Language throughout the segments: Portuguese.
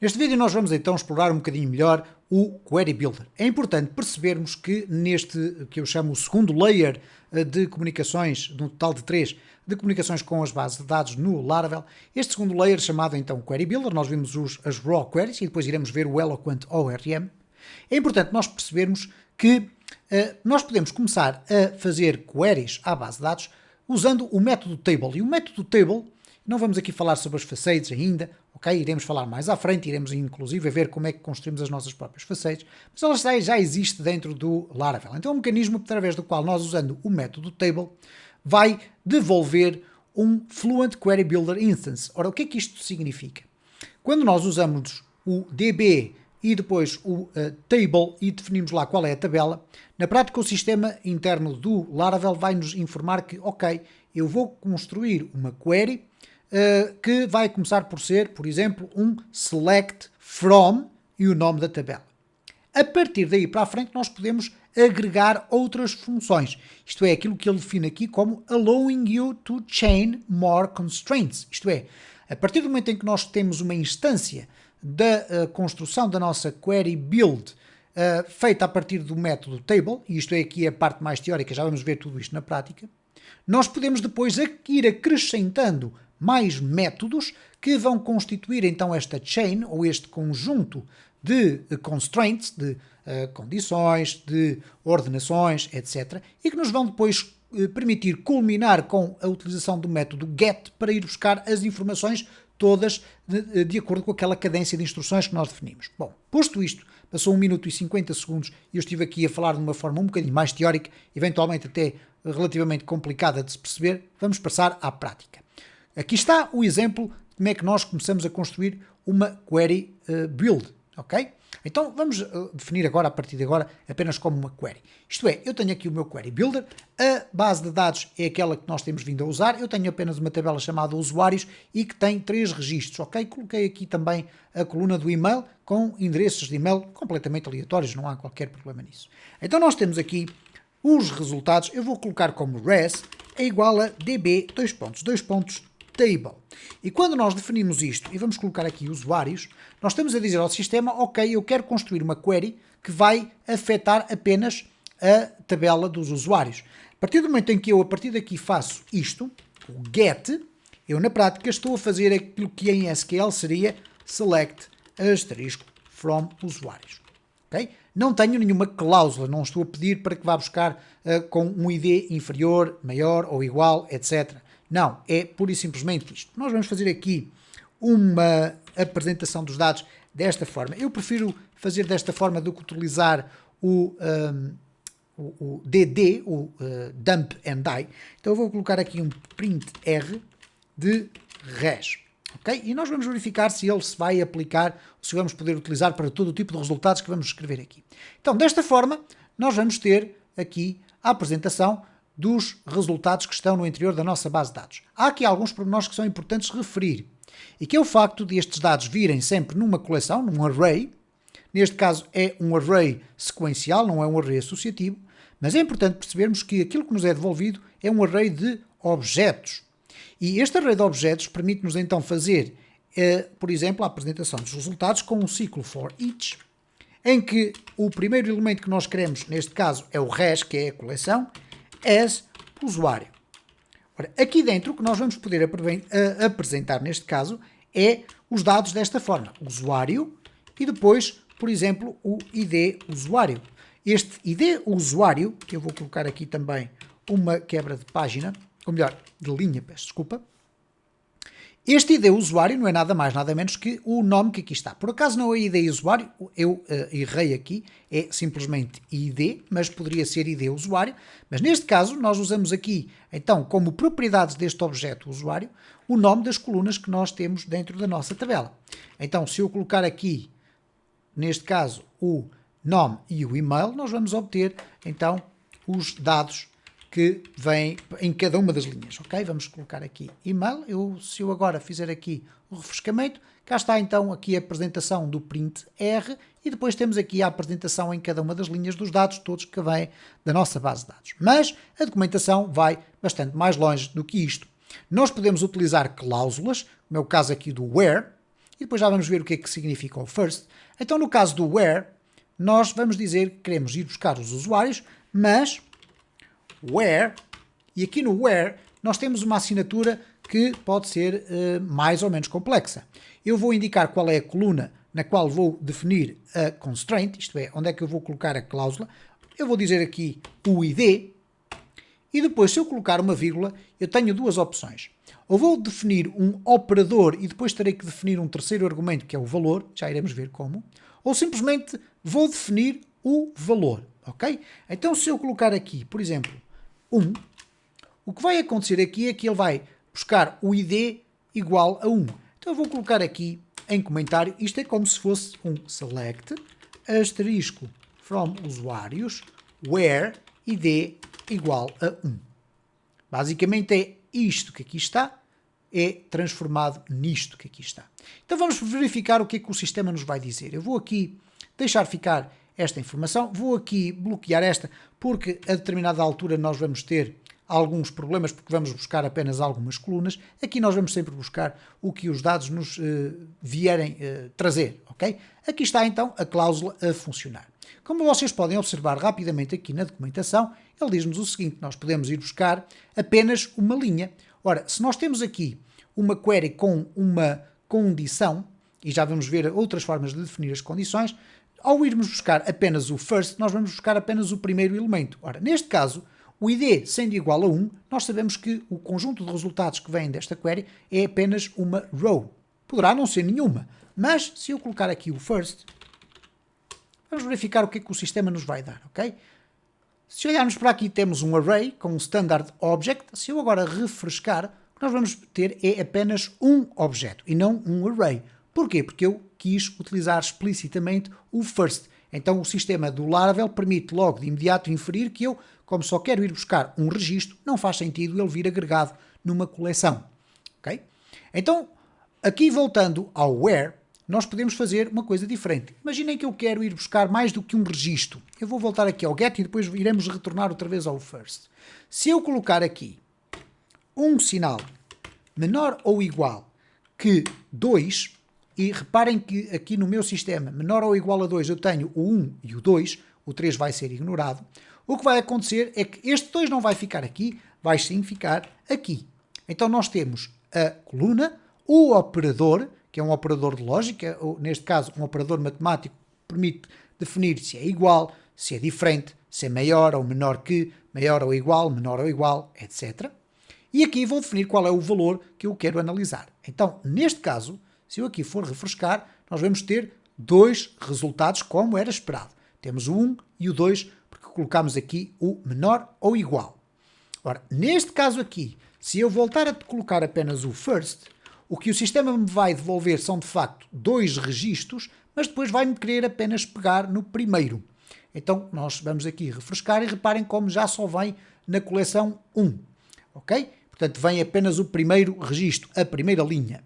Neste vídeo nós vamos então explorar um bocadinho melhor o Query Builder. É importante percebermos que neste, que eu chamo o segundo layer de comunicações, de um total de 3, de comunicações com as bases de dados no Laravel, este segundo layer chamado então Query Builder, nós vimos as Raw Queries e depois iremos ver o Eloquent ORM. É importante nós percebermos que nós podemos começar a fazer queries à base de dados usando o método table. E o método table, não vamos aqui falar sobre as facades ainda, ok? Iremos falar mais à frente, iremos inclusive ver como é que construímos as nossas próprias facades, mas ela já existe dentro do Laravel. Então é um mecanismo através do qual nós, usando o método table, vai devolver um Fluent Query Builder Instance. Ora, o que é que isto significa? Quando nós usamos o DB e depois o table e definimos lá qual é a tabela, na prática o sistema interno do Laravel vai nos informar que, ok, eu vou construir uma query que vai começar por ser, por exemplo, um select from e o nome da tabela. A partir daí para a frente nós podemos agregar outras funções. Isto é aquilo que ele define aqui como allowing you to chain more constraints. Isto é, a partir do momento em que nós temos uma instância da construção da nossa query build feita a partir do método table, e isto é aqui a parte mais teórica, já vamos ver tudo isto na prática, nós podemos depois ir acrescentando mais métodos que vão constituir então esta chain, ou este conjunto de constraints, de condições, de ordenações, etc. E que nos vão depois permitir culminar com a utilização do método get para ir buscar as informações todas de acordo com aquela cadência de instruções que nós definimos. Bom, posto isto, passou 1 minuto e 50 segundos e eu estive aqui a falar de uma forma um bocadinho mais teórica, eventualmente até relativamente complicada de se perceber, vamos passar à prática. Aqui está o exemplo de como é que nós começamos a construir uma query build, ok? Então vamos definir agora, a partir de agora, apenas como uma query. Isto é, eu tenho aqui o meu query builder, a base de dados é aquela que nós temos vindo a usar, eu tenho apenas uma tabela chamada usuários e que tem 3 registros, ok? Coloquei aqui também a coluna do e-mail com endereços de e-mail completamente aleatórios, não há qualquer problema nisso. Então nós temos aqui os resultados, eu vou colocar como res é igual a db, table. E quando nós definimos isto, e vamos colocar aqui usuários, nós estamos a dizer ao sistema, ok, eu quero construir uma query que vai afetar apenas a tabela dos usuários. A partir do momento em que eu, a partir daqui, faço isto, o get, eu na prática estou a fazer aquilo que em SQL seria select asterisco from usuários. Okay? Não tenho nenhuma cláusula, não estou a pedir para que vá buscar com um ID inferior, maior ou igual, etc. Não, é pura e simplesmente isto. Nós vamos fazer aqui uma apresentação dos dados desta forma. Eu prefiro fazer desta forma do que utilizar o DD, o dump and die. Então eu vou colocar aqui um print R de res. Okay? E nós vamos verificar se ele se vai aplicar, se vamos poder utilizar para todo o tipo de resultados que vamos escrever aqui. Então, desta forma, nós vamos ter aqui a apresentação dos resultados que estão no interior da nossa base de dados. Há aqui alguns pormenores que são importantes referir, e que é o facto de estes dados virem sempre numa coleção, num array. Neste caso é um array sequencial, não é um array associativo, mas é importante percebermos que aquilo que nos é devolvido é um array de objetos. E este array de objetos permite-nos então fazer, por exemplo, a apresentação dos resultados com um ciclo for each, em que o primeiro elemento que nós queremos, neste caso, é o res, que é a coleção, as usuário. Ora, aqui dentro o que nós vamos poder apresentar neste caso é os dados desta forma, usuário e depois, por exemplo, o ID usuário. Este ID usuário, que eu vou colocar aqui também uma quebra de página, ou melhor, de linha, peço desculpa. Este ID usuário não é nada mais, nada menos que o nome que aqui está. Por acaso não é ID usuário, eu errei aqui, é simplesmente ID, mas poderia ser ID usuário. Mas neste caso nós usamos aqui, então, como propriedades deste objeto usuário, o nome das colunas que nós temos dentro da nossa tabela. Então, se eu colocar aqui, neste caso, o nome e o e-mail, nós vamos obter, então, os dados que vem em cada uma das linhas, ok? Vamos colocar aqui e-mail, se eu agora fizer aqui o refrescamento, cá está então aqui a apresentação do print R e depois temos aqui a apresentação em cada uma das linhas dos dados, todos que vêm da nossa base de dados. Mas a documentação vai bastante mais longe do que isto. Nós podemos utilizar cláusulas, como é o caso aqui do where, e depois já vamos ver o que é que significa o first. Então, no caso do where, nós vamos dizer que queremos ir buscar os usuários, mas where, e aqui no where, nós temos uma assinatura que pode ser mais ou menos complexa. Eu vou indicar qual é a coluna na qual vou definir a constraint, isto é, onde é que eu vou colocar a cláusula. Eu vou dizer aqui o ID, e depois, se eu colocar uma vírgula, eu tenho duas opções. Ou vou definir um operador e depois terei que definir um terceiro argumento, que é o valor, já iremos ver como, ou simplesmente vou definir o valor, ok? Então, se eu colocar aqui, por exemplo, 1, o que vai acontecer aqui é que ele vai buscar o ID igual a 1. Então, eu vou colocar aqui em comentário, isto é como se fosse um select, asterisco from usuários, where ID igual a 1. Basicamente é isto que aqui está, é transformado nisto que aqui está. Então vamos verificar o que é que o sistema nos vai dizer. Eu vou aqui deixar ficar esta informação, vou aqui bloquear esta, porque a determinada altura nós vamos ter alguns problemas, porque vamos buscar apenas algumas colunas. Aqui nós vamos sempre buscar o que os dados nos vierem trazer, ok? Aqui está então a cláusula a funcionar. Como vocês podem observar rapidamente aqui na documentação, ele diz-nos o seguinte: nós podemos ir buscar apenas uma linha. Ora, se nós temos aqui uma query com uma condição, e já vamos ver outras formas de definir as condições, ao irmos buscar apenas o first, nós vamos buscar apenas o primeiro elemento. Ora, neste caso, o ID sendo igual a 1, nós sabemos que o conjunto de resultados que vêm desta query é apenas uma row. Poderá não ser nenhuma, mas se eu colocar aqui o first, vamos verificar o que é que o sistema nos vai dar, ok? Se olharmos para aqui, temos um array com um standard object. Se eu agora refrescar, o que nós vamos ter é apenas um objeto e não um array. Porquê? Porque eu quis utilizar explicitamente o first. Então o sistema do Laravel permite logo de imediato inferir que eu, como só quero ir buscar um registro, não faz sentido ele vir agregado numa coleção. Ok? Então, aqui voltando ao where, nós podemos fazer uma coisa diferente. Imaginem que eu quero ir buscar mais do que um registro. Eu vou voltar aqui ao get e depois iremos retornar outra vez ao first. Se eu colocar aqui um sinal menor ou igual que 2, e reparem que aqui no meu sistema, menor ou igual a 2, eu tenho o 1 e o 2, o 3 vai ser ignorado. O que vai acontecer é que este 2 não vai ficar aqui, vai sim ficar aqui. Então nós temos a coluna, o operador, que é um operador de lógica, ou neste caso um operador matemático que permite definir se é igual, se é diferente, se é maior ou menor que, maior ou igual, etc. E aqui vou definir qual é o valor que eu quero analisar. Então, neste caso, se eu aqui for refrescar, nós vamos ter dois resultados como era esperado. Temos o 1 e o 2, porque colocamos aqui o menor ou igual. Ora, neste caso aqui, se eu voltar a colocar apenas o first, o que o sistema me vai devolver são de facto dois registros, mas depois vai-me querer apenas pegar no primeiro. Então nós vamos aqui refrescar e reparem como já só vem na coleção 1. Ok? Portanto, vem apenas o primeiro registro, a primeira linha.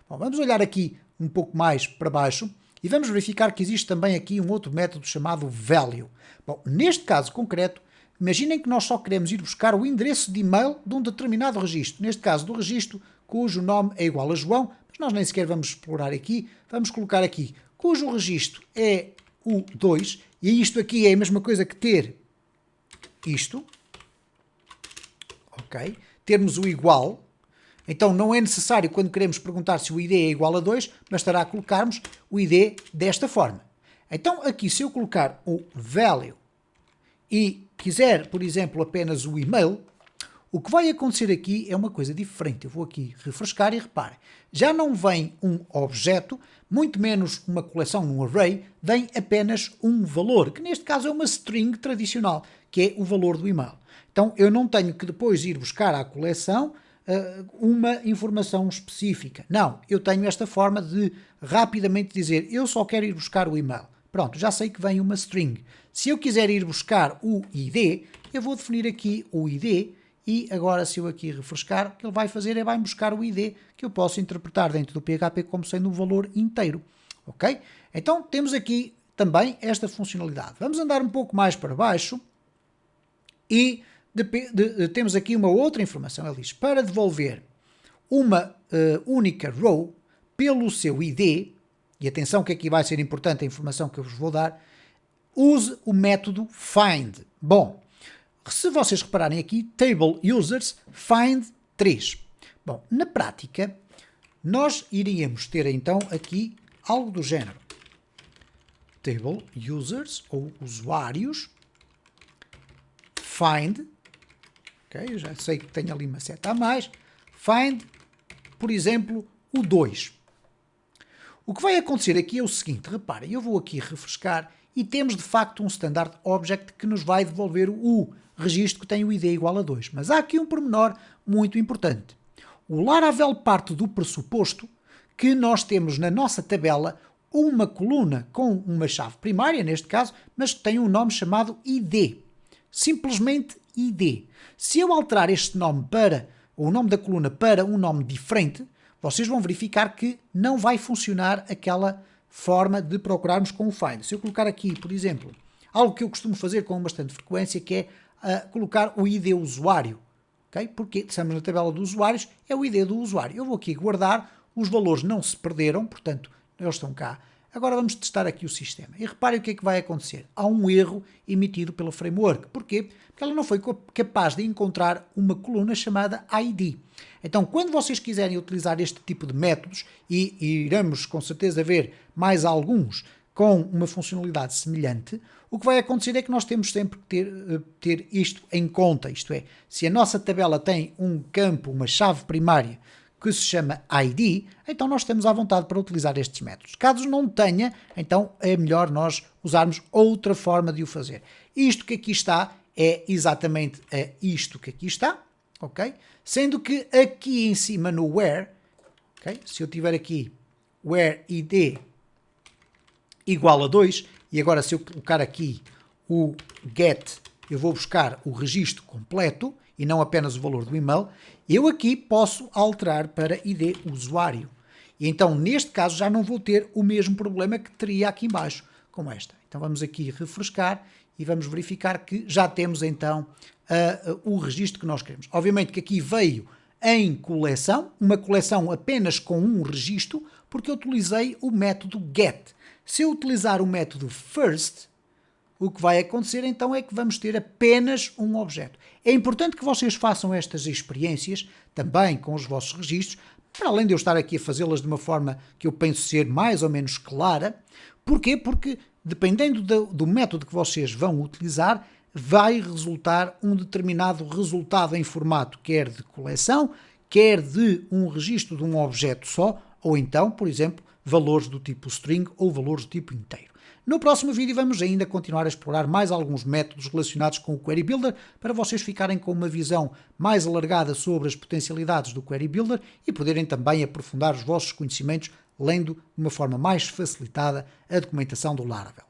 Bom, vamos olhar aqui um pouco mais para baixo e vamos verificar que existe também aqui um outro método chamado value. Bom, neste caso concreto, imaginem que nós só queremos ir buscar o endereço de e-mail de um determinado registro, neste caso do registro cujo nome é igual a João, mas nós nem sequer vamos explorar aqui, vamos colocar aqui, cujo registro é o 2, e isto aqui é a mesma coisa que ter isto, ok? Termos o igual, então não é necessário quando queremos perguntar se o ID é igual a 2, bastará colocarmos o ID desta forma. Então aqui se eu colocar o value e quiser, por exemplo, apenas o e-mail, o que vai acontecer aqui é uma coisa diferente. Eu vou aqui refrescar e reparem. Já não vem um objeto, muito menos uma coleção num array, vem apenas um valor, que neste caso é uma string tradicional, que é o valor do e-mail. Então eu não tenho que depois ir buscar à coleção uma informação específica. Não, eu tenho esta forma de rapidamente dizer eu só quero ir buscar o e-mail. Pronto, já sei que vem uma string. Se eu quiser ir buscar o ID, eu vou definir aqui o ID. E agora, se eu aqui refrescar, o que ele vai fazer é vai buscar o ID, que eu posso interpretar dentro do PHP como sendo um valor inteiro. Ok? Então, temos aqui também esta funcionalidade. Vamos andar um pouco mais para baixo e temos aqui uma outra informação. Ele diz, para devolver uma única row, pelo seu ID, e atenção que aqui vai ser importante a informação que eu vos vou dar, use o método find. Bom, se vocês repararem aqui, table users find 3. Bom, na prática, nós iríamos ter então aqui algo do género. Table users, ou usuários, find, ok, eu já sei que tem ali uma seta a mais, find, por exemplo, o 2. O que vai acontecer aqui é o seguinte, reparem, eu vou aqui refrescar e temos de facto um standard object que nos vai devolver o registro que tem o ID igual a 2. Mas há aqui um pormenor muito importante. O Laravel parte do pressuposto que nós temos na nossa tabela uma coluna com uma chave primária, neste caso, mas que tem um nome chamado ID. Simplesmente ID. Se eu alterar este nome para, ou o nome da coluna para um nome diferente, vocês vão verificar que não vai funcionar aquela forma de procurarmos com o find. Se eu colocar aqui, por exemplo, algo que eu costumo fazer com bastante frequência, que é colocar o ID usuário. Okay? Porque estamos na tabela de usuários, é o ID do usuário. Eu vou aqui guardar, os valores não se perderam, portanto, eles estão cá. Agora vamos testar aqui o sistema. E reparem o que é que vai acontecer. Há um erro emitido pela framework. Porquê? Porque ela não foi capaz de encontrar uma coluna chamada ID. Então, quando vocês quiserem utilizar este tipo de métodos, e iremos com certeza ver mais alguns com uma funcionalidade semelhante, o que vai acontecer é que nós temos sempre que ter isto em conta. Isto é, se a nossa tabela tem um campo, uma chave primária, que se chama ID, então nós estamos à vontade para utilizar estes métodos. Caso não tenha, então é melhor nós usarmos outra forma de o fazer. Isto que aqui está é exatamente isto que aqui está, ok? Sendo que aqui em cima no where, okay? Se eu tiver aqui where ID igual a 2, e agora se eu colocar aqui o get, eu vou buscar o registro completo, e não apenas o valor do e-mail, eu aqui posso alterar para ID usuário. E então, neste caso, já não vou ter o mesmo problema que teria aqui embaixo, como esta. Então vamos aqui refrescar e vamos verificar que já temos então o registro que nós queremos. Obviamente que aqui veio em coleção, uma coleção apenas com um registro, porque eu utilizei o método get. Se eu utilizar o método first, o que vai acontecer então é que vamos ter apenas um objeto. É importante que vocês façam estas experiências também com os vossos registros, para além de eu estar aqui a fazê-las de uma forma que eu penso ser mais ou menos clara. Porquê? Porque dependendo do método que vocês vão utilizar, vai resultar um determinado resultado em formato quer de coleção, quer de um registro de um objeto só, ou então, por exemplo, valores do tipo string ou valores do tipo inteiro. No próximo vídeo vamos ainda continuar a explorar mais alguns métodos relacionados com o Query Builder para vocês ficarem com uma visão mais alargada sobre as potencialidades do Query Builder e poderem também aprofundar os vossos conhecimentos lendo de uma forma mais facilitada a documentação do Laravel.